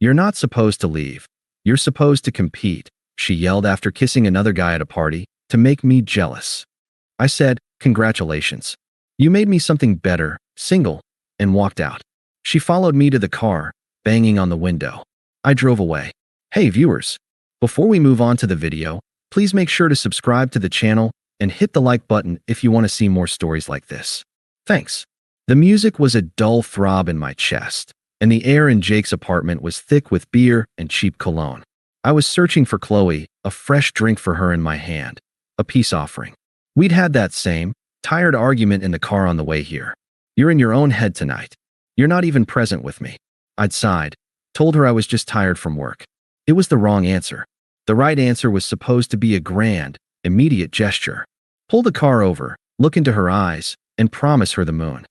You're not supposed to leave. You're supposed to compete, she yelled after kissing another guy at a party, to make me jealous. I said, congratulations. You made me something better, single, and walked out. She followed me to the car, banging on the window. I drove away. Hey viewers, before we move on to the video, please make sure to subscribe to the channel and hit the like button if you want to see more stories like this. Thanks. The music was a dull throb in my chest, and the air in Jake's apartment was thick with beer and cheap cologne. I was searching for Chloe, a fresh drink for her in my hand, a peace offering. We'd had that same, tired argument in the car on the way here. You're in your own head tonight. You're not even present with me. I'd sighed, told her I was just tired from work. It was the wrong answer. The right answer was supposed to be a grand, immediate gesture. Pull the car over, look into her eyes, and promise her the moon.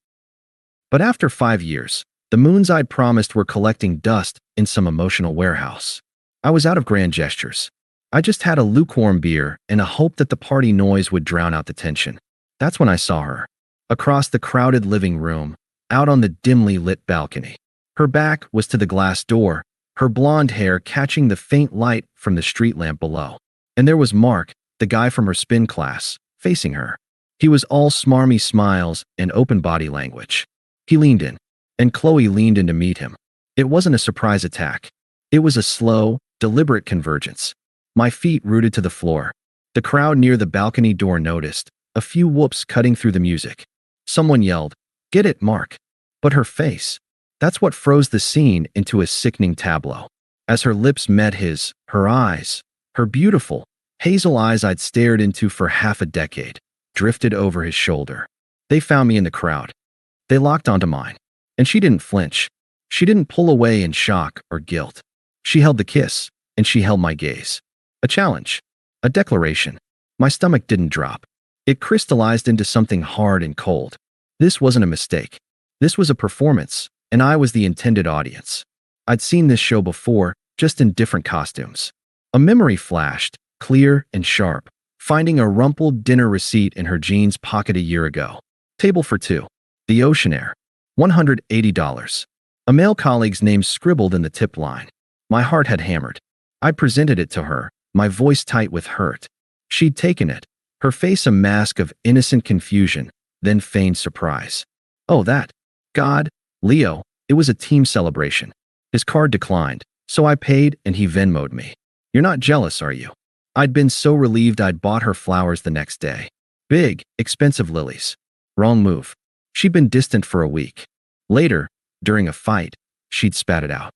But after 5 years, the moons I'd promised were collecting dust in some emotional warehouse. I was out of grand gestures. I just had a lukewarm beer and a hope that the party noise would drown out the tension. That's when I saw her. Across the crowded living room, out on the dimly lit balcony. Her back was to the glass door, her blonde hair catching the faint light from the street lamp below. And there was Mark, the guy from her spin class, facing her. He was all smarmy smiles and open body language. He leaned in, and Chloe leaned in to meet him. It wasn't a surprise attack. It was a slow, deliberate convergence. My feet rooted to the floor. The crowd near the balcony door noticed, a few whoops cutting through the music. Someone yelled, "Get it, Mark." But her face, that's what froze the scene into a sickening tableau. As her lips met his, her eyes, her beautiful, hazel eyes I'd stared into for half a decade, drifted over his shoulder. They found me in the crowd. They locked onto mine. And she didn't flinch. She didn't pull away in shock or guilt. She held the kiss, and she held my gaze. A challenge. A declaration. My stomach didn't drop. It crystallized into something hard and cold. This wasn't a mistake. This was a performance, and I was the intended audience. I'd seen this show before, just in different costumes. A memory flashed, clear and sharp, finding a rumpled dinner receipt in her jeans pocket a year ago. Table for two. The Oceanair. $180. A male colleague's name scribbled in the tip line. My heart had hammered. I presented it to her, my voice tight with hurt. She'd taken it, her face a mask of innocent confusion, then feigned surprise. Oh, that. God, Leo, it was a team celebration. His card declined, so I paid and he Venmo'd me. You're not jealous, are you? I'd been so relieved I'd bought her flowers the next day. Big, expensive lilies. Wrong move. She'd been distant for a week. Later, during a fight, she'd spat it out.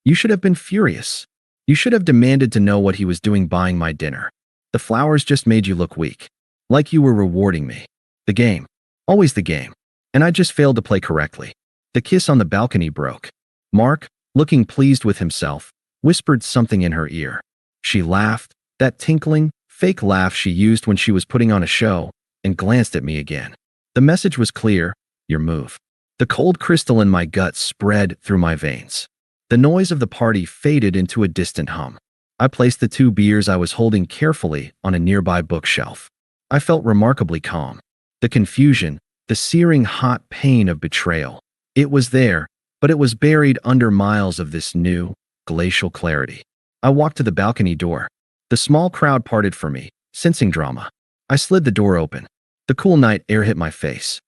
You should have been furious. You should have demanded to know what he was doing buying my dinner. The flowers just made you look weak. Like you were rewarding me. The game. Always the game. And I just failed to play correctly. The kiss on the balcony broke. Mark, looking pleased with himself, whispered something in her ear. She laughed, that tinkling, fake laugh she used when she was putting on a show, and glanced at me again. The message was clear, your move. The cold crystal in my gut spread through my veins. The noise of the party faded into a distant hum. I placed the 2 beers I was holding carefully on a nearby bookshelf. I felt remarkably calm. The confusion, the searing hot pain of betrayal. It was there, but it was buried under miles of this new, glacial clarity. I walked to the balcony door. The small crowd parted for me, sensing drama. I slid the door open. The cool night air hit my face.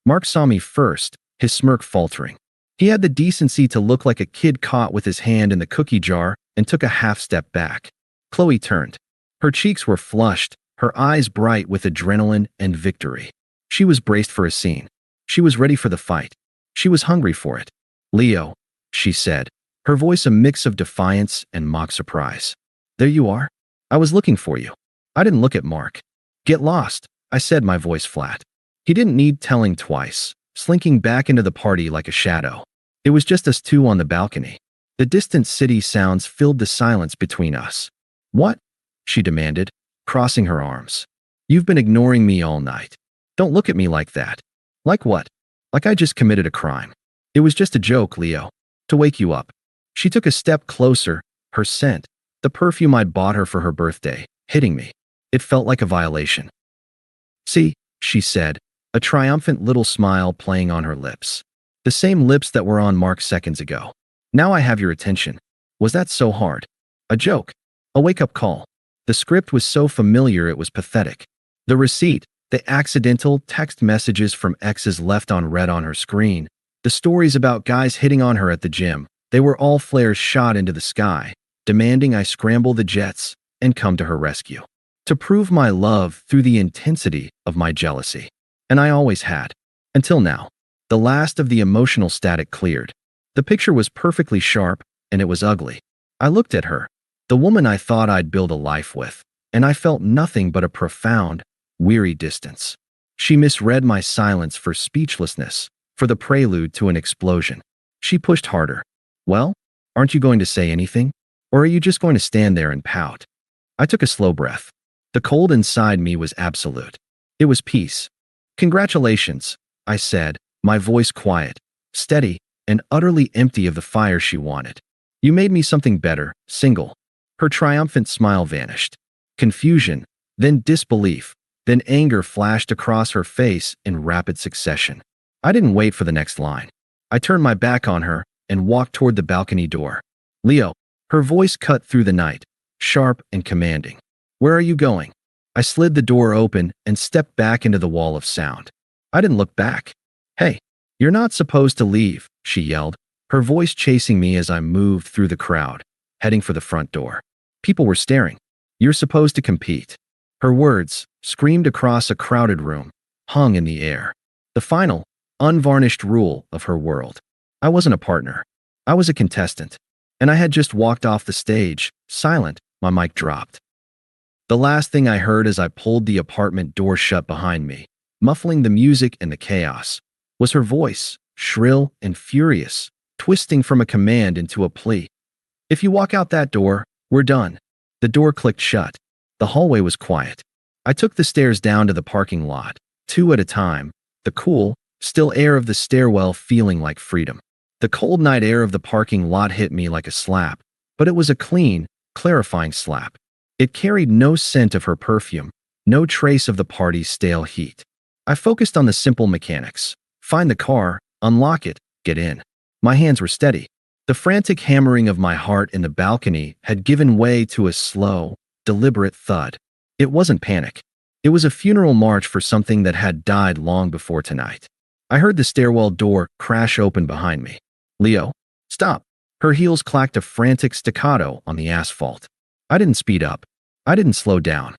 Mark saw me first, his smirk faltering. He had the decency to look like a kid caught with his hand in the cookie jar and took a half step back. Chloe turned. Her cheeks were flushed, her eyes bright with adrenaline and victory. She was braced for a scene. She was ready for the fight. She was hungry for it. Leo, she said, her voice a mix of defiance and mock surprise. There you are. I was looking for you. I didn't look at Mark. Get lost, I said, my voice flat. He didn't need telling twice, slinking back into the party like a shadow. It was just us two on the balcony. The distant city sounds filled the silence between us. What? She demanded, crossing her arms. You've been ignoring me all night. Don't look at me like that. Like what? Like I just committed a crime. It was just a joke, Leo. To wake you up. She took a step closer, her scent, the perfume I'd bought her for her birthday, hitting me. It felt like a violation. See, she said, a triumphant little smile playing on her lips. The same lips that were on Mark seconds ago. Now I have your attention. Was that so hard? A joke? A wake-up call? The script was so familiar it was pathetic. The receipt, the accidental text messages from exes left unread on her screen, the stories about guys hitting on her at the gym, they were all flares shot into the sky, demanding I scramble the jets and come to her rescue. To prove my love through the intensity of my jealousy. And I always had. Until now. The last of the emotional static cleared. The picture was perfectly sharp, and it was ugly. I looked at her, the woman I thought I'd build a life with, and I felt nothing but a profound, weary distance. She misread my silence for speechlessness, for the prelude to an explosion. She pushed harder. Well, aren't you going to say anything? Or are you just going to stand there and pout? I took a slow breath. The cold inside me was absolute. It was peace. Congratulations, I said, my voice quiet, steady, and utterly empty of the fire she wanted. You made me something better, single. Her triumphant smile vanished. Confusion, then disbelief, then anger flashed across her face in rapid succession. I didn't wait for the next line. I turned my back on her and walked toward the balcony door. Leo, her voice cut through the night, sharp and commanding. Where are you going? I slid the door open and stepped back into the wall of sound. I didn't look back. Hey, you're not supposed to leave, she yelled, her voice chasing me as I moved through the crowd, heading for the front door. People were staring. You're supposed to compete. Her words, screamed across a crowded room, hung in the air. The final, unvarnished rule of her world. I wasn't a partner. I was a contestant. And I had just walked off the stage, silent, my mic dropped. The last thing I heard as I pulled the apartment door shut behind me, muffling the music and the chaos, was her voice, shrill and furious, twisting from a command into a plea. If you walk out that door, we're done. The door clicked shut. The hallway was quiet. I took the stairs down to the parking lot, 2 at a time, the cool, still air of the stairwell feeling like freedom. The cold night air of the parking lot hit me like a slap, but it was a clean, clarifying slap. It carried no scent of her perfume, no trace of the party's stale heat. I focused on the simple mechanics. Find the car, unlock it, get in. My hands were steady. The frantic hammering of my heart in the balcony had given way to a slow, deliberate thud. It wasn't panic. It was a funeral march for something that had died long before tonight. I heard the stairwell door crash open behind me. Leo, stop. Her heels clacked a frantic staccato on the asphalt. I didn't speed up. I didn't slow down.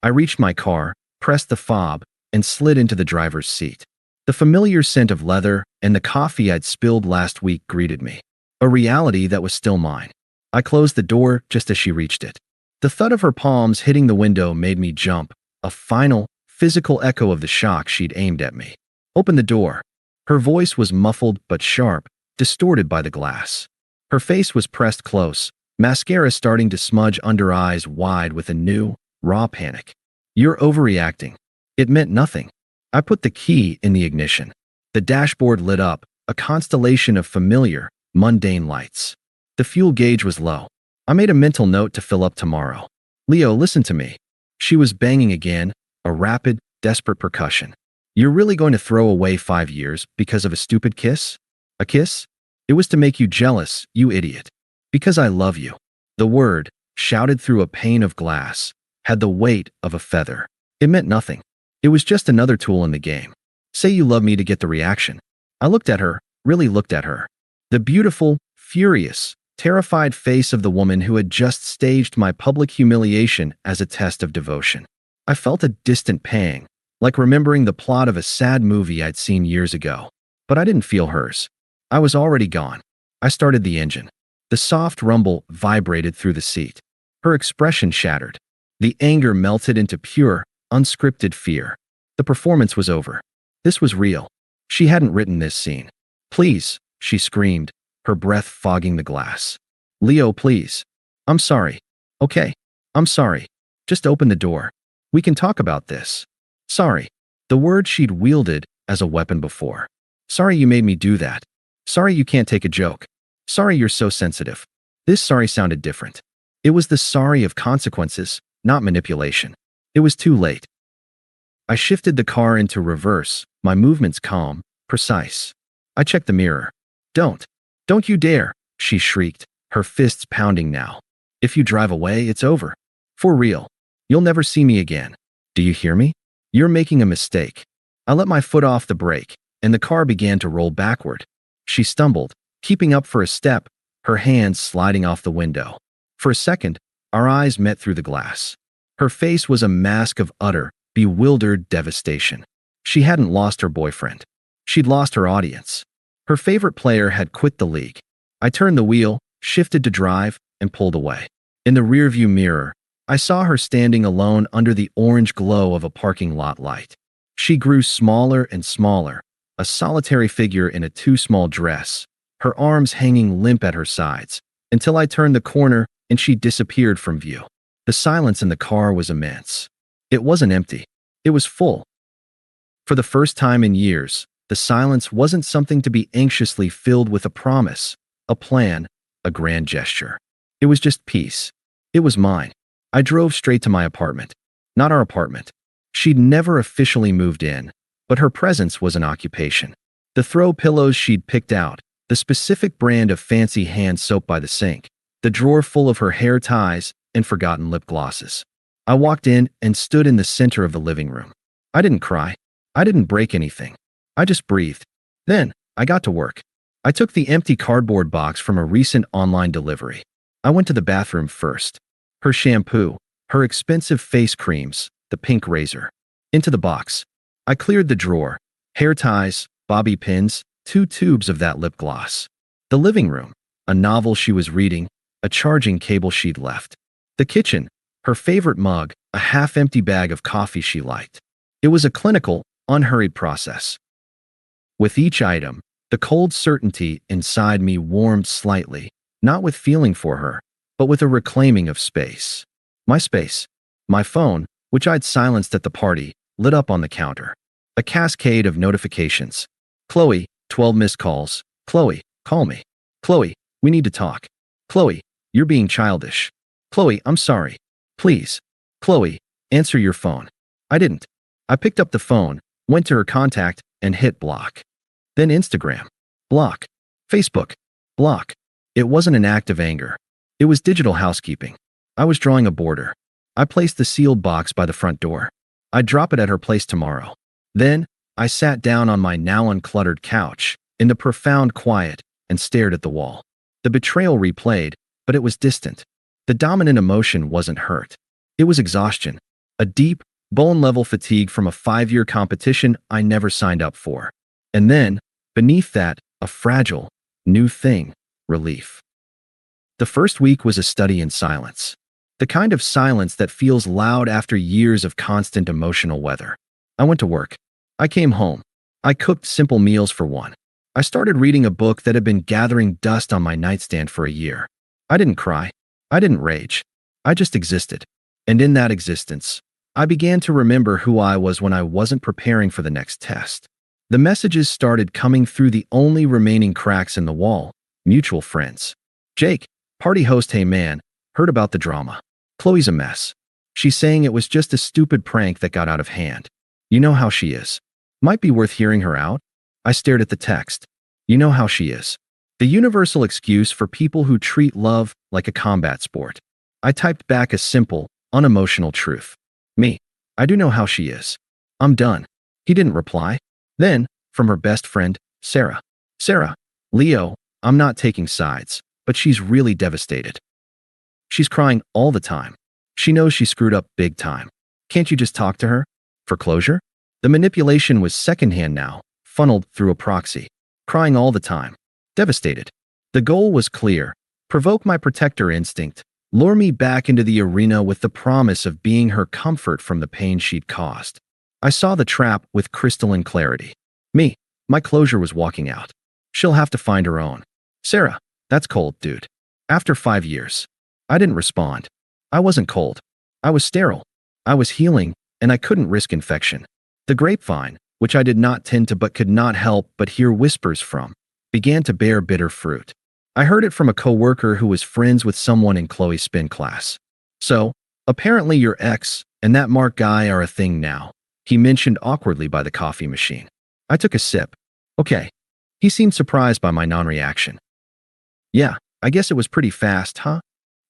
I reached my car, pressed the fob, and slid into the driver's seat. The familiar scent of leather and the coffee I'd spilled last week greeted me. A reality that was still mine. I closed the door just as she reached it. The thud of her palms hitting the window made me jump, a final, physical echo of the shock she'd aimed at me. Open the door. Her voice was muffled but sharp, distorted by the glass. Her face was pressed close, mascara starting to smudge under eyes wide with a new, raw panic. You're overreacting. It meant nothing. I put the key in the ignition. The dashboard lit up, a constellation of familiar, mundane lights. The fuel gauge was low. I made a mental note to fill up tomorrow. Leo, listen to me. She was banging again, a rapid, desperate percussion. You're really going to throw away 5 years because of a stupid kiss? A kiss? It was to make you jealous, you idiot. Because I love you. The word, shouted through a pane of glass, had the weight of a feather. It meant nothing. It was just another tool in the game. Say you love me to get the reaction. I looked at her, really looked at her. The beautiful, furious, terrified face of the woman who had just staged my public humiliation as a test of devotion. I felt a distant pang, like remembering the plot of a sad movie I'd seen years ago. But I didn't feel hers. I was already gone. I started the engine. The soft rumble vibrated through the seat. Her expression shattered. The anger melted into pure, unscripted fear. The performance was over. This was real. She hadn't written this scene. Please, she screamed, her breath fogging the glass. Leo, please. I'm sorry. Okay. I'm sorry. Just open the door. We can talk about this. Sorry. The word she'd wielded as a weapon before. Sorry you made me do that. Sorry you can't take a joke. Sorry you're so sensitive. This sorry sounded different. It was the sorry of consequences, not manipulation. It was too late. I shifted the car into reverse, my movements calm, precise. I checked the mirror. Don't you dare, she shrieked, her fists pounding now. If you drive away, it's over. For real. You'll never see me again. Do you hear me? You're making a mistake. I let my foot off the brake, and the car began to roll backward. She stumbled, keeping up for a step, her hands sliding off the window. For a second, our eyes met through the glass. Her face was a mask of utter, bewildered devastation. She hadn't lost her boyfriend. She'd lost her audience. Her favorite player had quit the league. I turned the wheel, shifted to drive, and pulled away. In the rearview mirror, I saw her standing alone under the orange glow of a parking lot light. She grew smaller and smaller, a solitary figure in a too small dress, her arms hanging limp at her sides, until I turned the corner and she disappeared from view. The silence in the car was immense. It wasn't empty. It was full. For the first time in years, the silence wasn't something to be anxiously filled with a promise, a plan, a grand gesture. It was just peace. It was mine. I drove straight to my apartment. Not our apartment. She'd never officially moved in, but her presence was an occupation. The throw pillows she'd picked out, the specific brand of fancy hand soap by the sink, the drawer full of her hair ties and forgotten lip glosses. I walked in and stood in the center of the living room. I didn't cry. I didn't break anything. I just breathed. Then, I got to work. I took the empty cardboard box from a recent online delivery. I went to the bathroom first. Her shampoo, her expensive face creams, the pink razor. Into the box. I cleared the drawer. Hair ties, bobby pins, 2 tubes of that lip gloss. The living room, a novel she was reading, a charging cable she'd left. The kitchen, her favorite mug, a half-empty bag of coffee she liked. It was a clinical, unhurried process. With each item, the cold certainty inside me warmed slightly, not with feeling for her, but with a reclaiming of space. My space. My phone, which I'd silenced at the party, lit up on the counter. A cascade of notifications. Chloe, 12 missed calls. Chloe, call me. Chloe, we need to talk. Chloe, you're being childish. Chloe, I'm sorry. Please. Chloe, answer your phone. I didn't. I picked up the phone, went to her contact, and hit block. Then Instagram. Block. Facebook. Block. It wasn't an act of anger. It was digital housekeeping. I was drawing a border. I placed the sealed box by the front door. I'd drop it at her place tomorrow. Then, I sat down on my now uncluttered couch, in the profound quiet, and stared at the wall. The betrayal replayed, but it was distant. The dominant emotion wasn't hurt. It was exhaustion. A deep, bone-level fatigue from a 5-year competition I never signed up for. And then, beneath that, a fragile, new thing, relief. The first week was a study in silence. The kind of silence that feels loud after years of constant emotional weather. I went to work. I came home. I cooked simple meals for one. I started reading a book that had been gathering dust on my nightstand for a year. I didn't cry. I didn't rage. I just existed. And in that existence, I began to remember who I was when I wasn't preparing for the next test. The messages started coming through the only remaining cracks in the wall. Mutual friends. Jake, party host. Hey man, heard about the drama. Chloe's a mess. She's saying it was just a stupid prank that got out of hand. You know how she is. Might be worth hearing her out. I stared at the text. You know how she is. The universal excuse for people who treat love like a combat sport. I typed back a simple, unemotional truth. Me. I do know how she is. I'm done. He didn't reply. Then, from her best friend, Sarah. Sarah. Leo, I'm not taking sides, but she's really devastated. She's crying all the time. She knows she screwed up big time. Can't you just talk to her? For closure? The manipulation was secondhand now, funneled through a proxy. Crying all the time. Devastated. The goal was clear. Provoke my protector instinct. Lure me back into the arena with the promise of being her comfort from the pain she'd caused. I saw the trap with crystalline clarity. Me. My closure was walking out. She'll have to find her own. Sarah. That's cold, dude. After 5 years. I didn't respond. I wasn't cold. I was sterile. I was healing, and I couldn't risk infection. The grapevine, which I did not tend to but could not help but hear whispers from, began to bear bitter fruit. I heard it from a coworker who was friends with someone in Chloe's spin class. So, apparently your ex and that Mark guy are a thing now, he mentioned awkwardly by the coffee machine. I took a sip. Okay. He seemed surprised by my non-reaction. Yeah, I guess it was pretty fast, huh?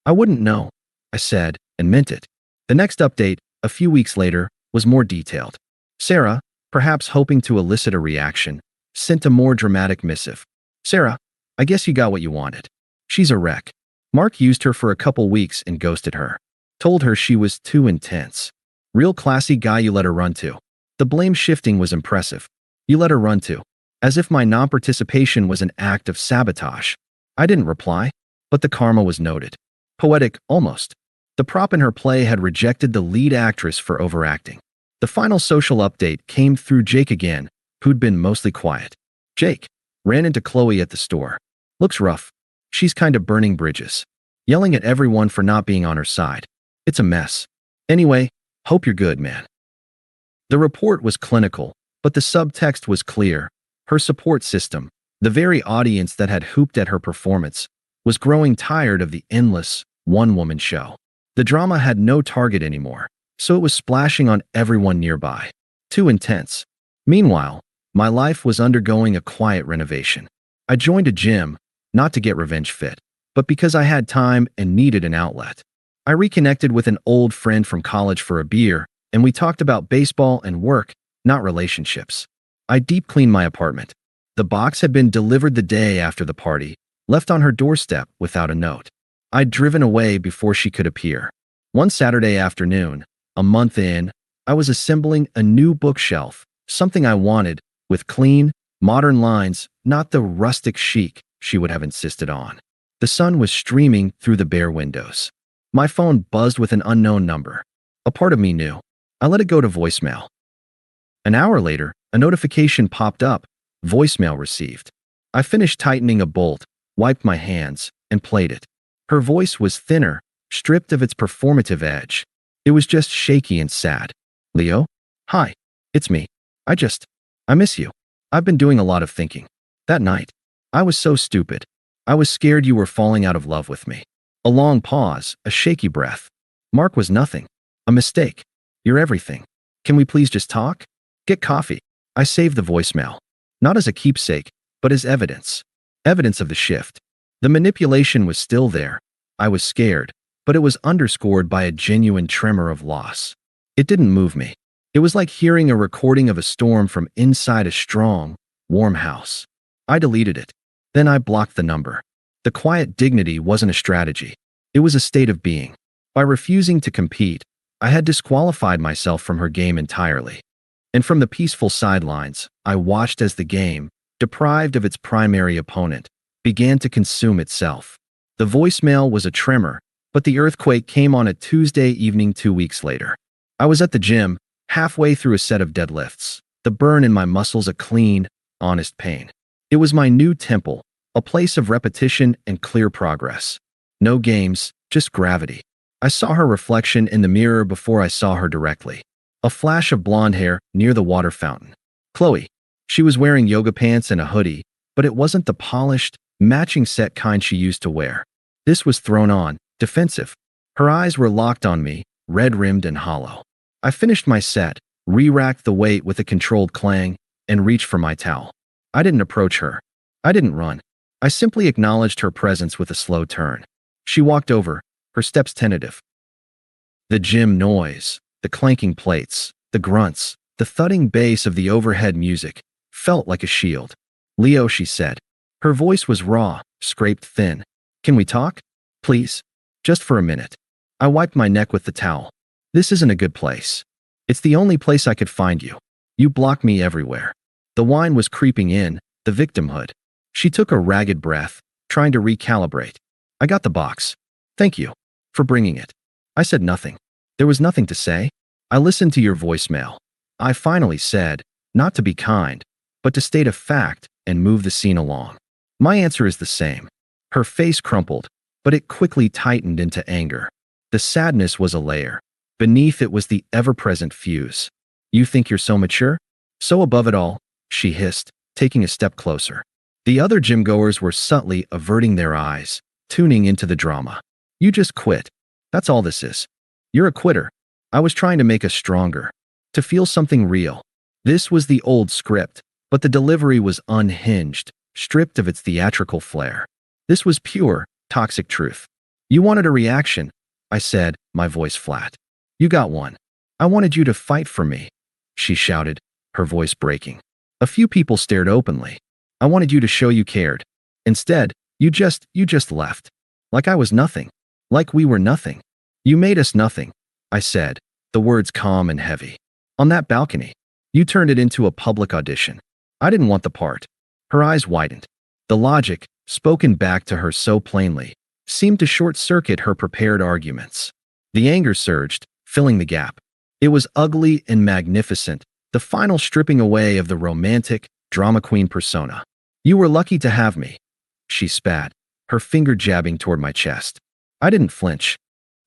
I wouldn't know, I said, and meant it. The next update, a few weeks later, was more detailed. Sarah, perhaps hoping to elicit a reaction, sent a more dramatic missive. Sarah, I guess you got what you wanted. She's a wreck. Mark used her for a couple weeks and ghosted her. Told her she was too intense. Real classy guy you let her run to. The blame shifting was impressive. You let her run to. As if my non-participation was an act of sabotage. I didn't reply, but the karma was noted. Poetic, almost. The prop in her play had rejected the lead actress for overacting. The final social update came through Jake again, who'd been mostly quiet. Jake ran into Chloe at the store. Looks rough. She's kind of burning bridges. Yelling at everyone for not being on her side. It's a mess. Anyway, hope you're good, man. The report was clinical, but the subtext was clear. Her support system, the very audience that had hooped at her performance, was growing tired of the endless, one-woman show. The drama had no target anymore, so it was splashing on everyone nearby. Too intense. Meanwhile, my life was undergoing a quiet renovation. I joined a gym, not to get revenge fit, but because I had time and needed an outlet. I reconnected with an old friend from college for a beer, and we talked about baseball and work, not relationships. I deep cleaned my apartment. The box had been delivered the day after the party, left on her doorstep without a note. I'd driven away before she could appear. One Saturday afternoon, a month in, I was assembling a new bookshelf, something I wanted, with clean, modern lines, not the rustic chic she would have insisted on. The sun was streaming through the bare windows. My phone buzzed with an unknown number. A part of me knew. I let it go to voicemail. An hour later, a notification popped up. Voicemail received. I finished tightening a bolt, wiped my hands, and played it. Her voice was thinner, stripped of its performative edge. It was just shaky and sad. Leo? Hi. It's me. I miss you. I've been doing a lot of thinking. That night, I was so stupid. I was scared you were falling out of love with me. A long pause, a shaky breath. Mark was nothing. A mistake. You're everything. Can we please just talk? Get coffee. I saved the voicemail. Not as a keepsake, but as evidence. Evidence of the shift. The manipulation was still there. I was scared, but it was underscored by a genuine tremor of loss. It didn't move me. It was like hearing a recording of a storm from inside a strong, warm house. I deleted it. Then I blocked the number. The quiet dignity wasn't a strategy. It was a state of being. By refusing to compete, I had disqualified myself from her game entirely. And from the peaceful sidelines, I watched as the game, deprived of its primary opponent, began to consume itself. The voicemail was a tremor, but the earthquake came on a Tuesday evening 2 weeks later. I was at the gym, halfway through a set of deadlifts, the burn in my muscles a clean, honest pain. It was my new temple, a place of repetition and clear progress. No games, just gravity. I saw her reflection in the mirror before I saw her directly. A flash of blonde hair near the water fountain. Chloe. She was wearing yoga pants and a hoodie, but it wasn't the polished, matching set kind she used to wear. This was thrown on, defensive. Her eyes were locked on me, red-rimmed and hollow. I finished my set, re-racked the weight with a controlled clang, and reached for my towel. I didn't approach her. I didn't run. I simply acknowledged her presence with a slow turn. She walked over, her steps tentative. The gym noise, the clanking plates, the grunts, the thudding bass of the overhead music felt like a shield. Leo, she said. Her voice was raw, scraped thin. Can we talk? Please? Just for a minute. I wiped my neck with the towel. This isn't a good place. It's the only place I could find you. You block me everywhere. The wine was creeping in, the victimhood. She took a ragged breath, trying to recalibrate. I got the box. Thank you for bringing it. I said nothing. There was nothing to say. I listened to your voicemail. I finally said, not to be kind, but to state a fact and move the scene along. My answer is the same. Her face crumpled, but it quickly tightened into anger. The sadness was a layer. Beneath it was the ever-present fuse. You think you're so mature? So above it all, she hissed, taking a step closer. The other gym-goers were subtly averting their eyes, tuning into the drama. You just quit. That's all this is. You're a quitter. I was trying to make us stronger. To feel something real. This was the old script, but the delivery was unhinged, stripped of its theatrical flair. This was pure, Toxic truth. You wanted a reaction, I said, my voice flat. You got one. I wanted you to fight for me, she shouted, her voice breaking. A few people stared openly. I wanted you to show you cared. Instead, you just left. Like I was nothing. Like we were nothing. You made us nothing, I said, the words calm and heavy. On that balcony. You turned it into a public audition. I didn't want the part. Her eyes widened. The logic, spoken back to her so plainly, seemed to short-circuit her prepared arguments. The anger surged, filling the gap. It was ugly and magnificent, the final stripping away of the romantic, drama queen persona. You were lucky to have me, she spat, her finger jabbing toward my chest. I didn't flinch.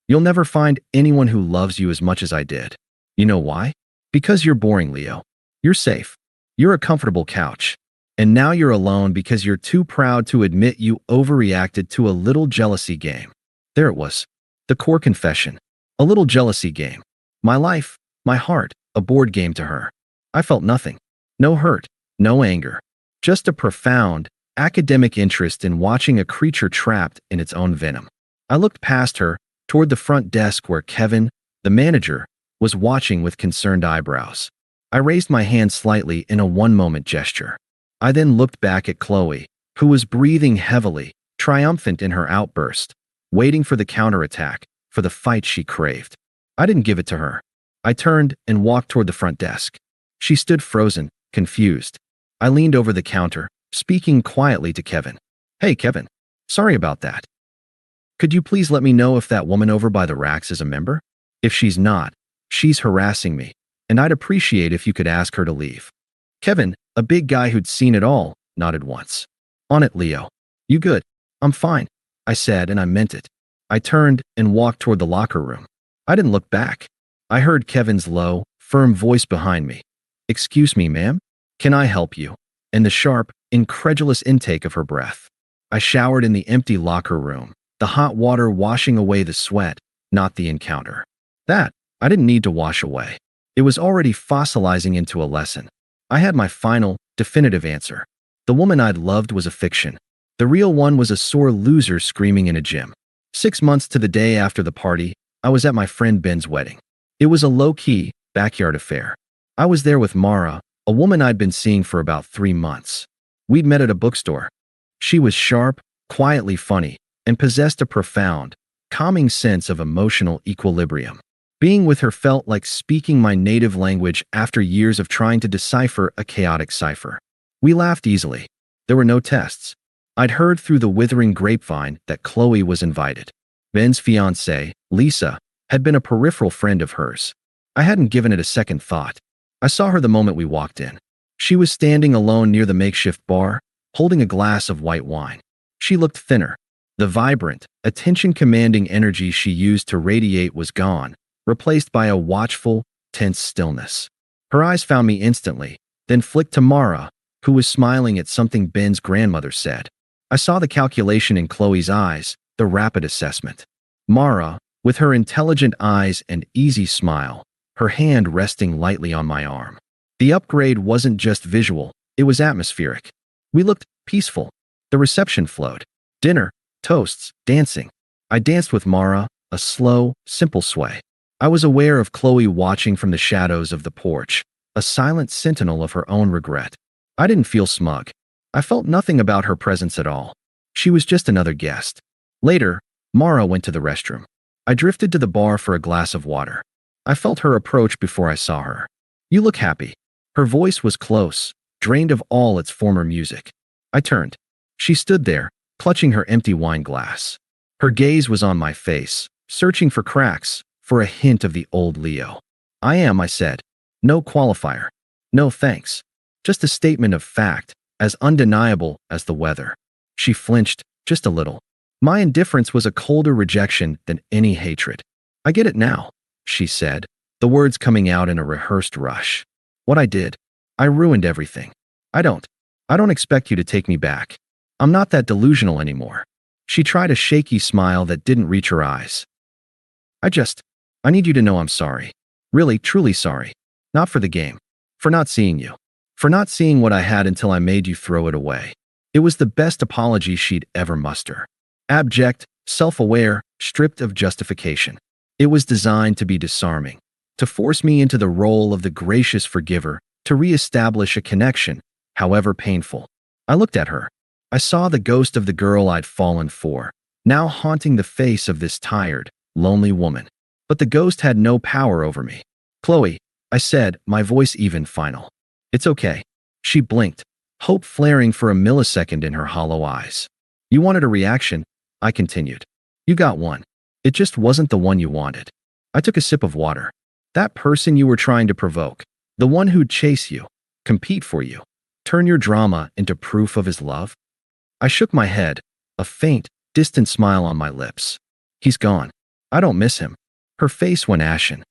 You'll never find anyone who loves you as much as I did. You know why? Because you're boring, Leo. You're safe. You're a comfortable couch. And now you're alone because you're too proud to admit you overreacted to a little jealousy game. There it was. The core confession. A little jealousy game. My life, my heart, a board game to her. I felt nothing. No hurt, no anger. Just a profound, academic interest in watching a creature trapped in its own venom. I looked past her, toward the front desk where Kevin, the manager, was watching with concerned eyebrows. I raised my hand slightly in a one-moment gesture. I then looked back at Chloe, who was breathing heavily, triumphant in her outburst, waiting for the counterattack, for the fight she craved. I didn't give it to her. I turned and walked toward the front desk. She stood frozen, confused. I leaned over the counter, speaking quietly to Kevin. Hey, Kevin. Sorry about that. Could you please let me know if that woman over by the racks is a member? If she's not, she's harassing me, and I'd appreciate if you could ask her to leave. Kevin, a big guy who'd seen it all, nodded once. On it, Leo. You good? I'm fine, I said, and I meant it. I turned and walked toward the locker room. I didn't look back. I heard Kevin's low, firm voice behind me. Excuse me, ma'am? Can I help you? And the sharp, incredulous intake of her breath. I showered in the empty locker room, the hot water washing away the sweat, not the encounter. That, I didn't need to wash away. It was already fossilizing into a lesson. I had my final, definitive answer. The woman I'd loved was a fiction. The real one was a sore loser screaming in a gym. 6 months to the day after the party, I was at my friend Ben's wedding. It was a low-key, backyard affair. I was there with Mara, a woman I'd been seeing for about 3 months. We'd met at a bookstore. She was sharp, quietly funny, and possessed a profound, calming sense of emotional equilibrium. Being with her felt like speaking my native language after years of trying to decipher a chaotic cipher. We laughed easily. There were no tests. I'd heard through the withering grapevine that Chloe was invited. Ben's fiancée, Lisa, had been a peripheral friend of hers. I hadn't given it a second thought. I saw her the moment we walked in. She was standing alone near the makeshift bar, holding a glass of white wine. She looked thinner. The vibrant, attention-commanding energy she used to radiate was gone, replaced by a watchful, tense stillness. Her eyes found me instantly, then flicked to Mara, who was smiling at something Ben's grandmother said. I saw the calculation in Chloe's eyes, the rapid assessment. Mara, with her intelligent eyes and easy smile, her hand resting lightly on my arm. The upgrade wasn't just visual, it was atmospheric. We looked peaceful. The reception flowed. Dinner, toasts, dancing. I danced with Mara, a slow, simple sway. I was aware of Chloe watching from the shadows of the porch, a silent sentinel of her own regret. I didn't feel smug. I felt nothing about her presence at all. She was just another guest. Later, Mara went to the restroom. I drifted to the bar for a glass of water. I felt her approach before I saw her. You look happy. Her voice was close, drained of all its former music. I turned. She stood there, clutching her empty wine glass. Her gaze was on my face, searching for cracks, for a hint of the old Leo. I said. No qualifier. No thanks. Just a statement of fact, as undeniable as the weather. She flinched, just a little. My indifference was a colder rejection than any hatred. I get it now, she said, the words coming out in a rehearsed rush. What I did. I ruined everything. I don't expect you to take me back. I'm not that delusional anymore. She tried a shaky smile that didn't reach her eyes. I need you to know I'm sorry. Really, truly sorry. Not for the game. For not seeing you. For not seeing what I had until I made you throw it away. It was the best apology she'd ever muster. Abject, self-aware, stripped of justification. It was designed to be disarming, to force me into the role of the gracious forgiver, to re-establish a connection, however painful. I looked at her. I saw the ghost of the girl I'd fallen for, now haunting the face of this tired, lonely woman. But the ghost had no power over me. "Chloe," I said, my voice even final. "It's okay." She blinked, hope flaring for a millisecond in her hollow eyes. "You wanted a reaction," I continued. "You got one. It just wasn't the one you wanted." I took a sip of water. "That person you were trying to provoke, the one who'd chase you, compete for you, turn your drama into proof of his love?" I shook my head, a faint, distant smile on my lips. "He's gone. I don't miss him." Her face went ashen.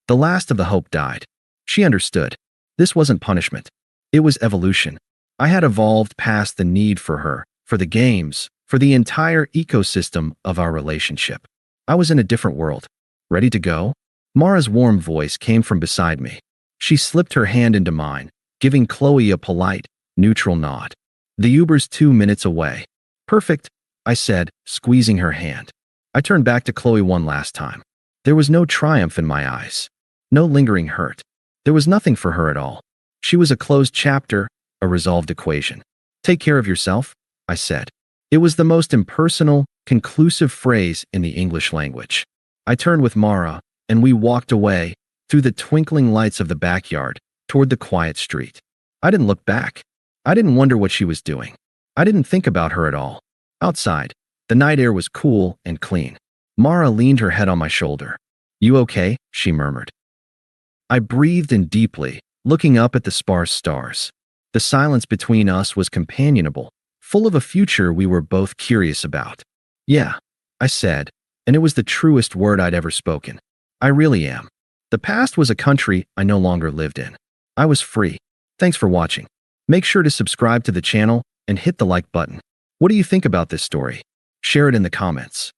The last of the hope died. She understood. This wasn't punishment. It was evolution. I had evolved past the need for her, for the games, for the entire ecosystem of our relationship. I was in a different world. "Ready to go?" Mara's warm voice came from beside me. She slipped her hand into mine, giving Chloe a polite, neutral nod. "The Uber's 2 minutes away." "Perfect," I said, squeezing her hand. I turned back to Chloe one last time. There was no triumph in my eyes. No lingering hurt. There was nothing for her at all. She was a closed chapter, a resolved equation. "Take care of yourself," I said. It was the most impersonal, conclusive phrase in the English language. I turned with Mara, and we walked away, through the twinkling lights of the backyard, toward the quiet street. I didn't look back. I didn't wonder what she was doing. I didn't think about her at all. Outside, the night air was cool and clean. Mara leaned her head on my shoulder. "You okay?" she murmured. I breathed in deeply, looking up at the sparse stars. The silence between us was companionable, full of a future we were both curious about. "Yeah," I said, and it was the truest word I'd ever spoken. "I really am." The past was a country I no longer lived in. I was free. Thanks for watching. Make sure to subscribe to the channel and hit the like button. What do you think about this story? Share it in the comments.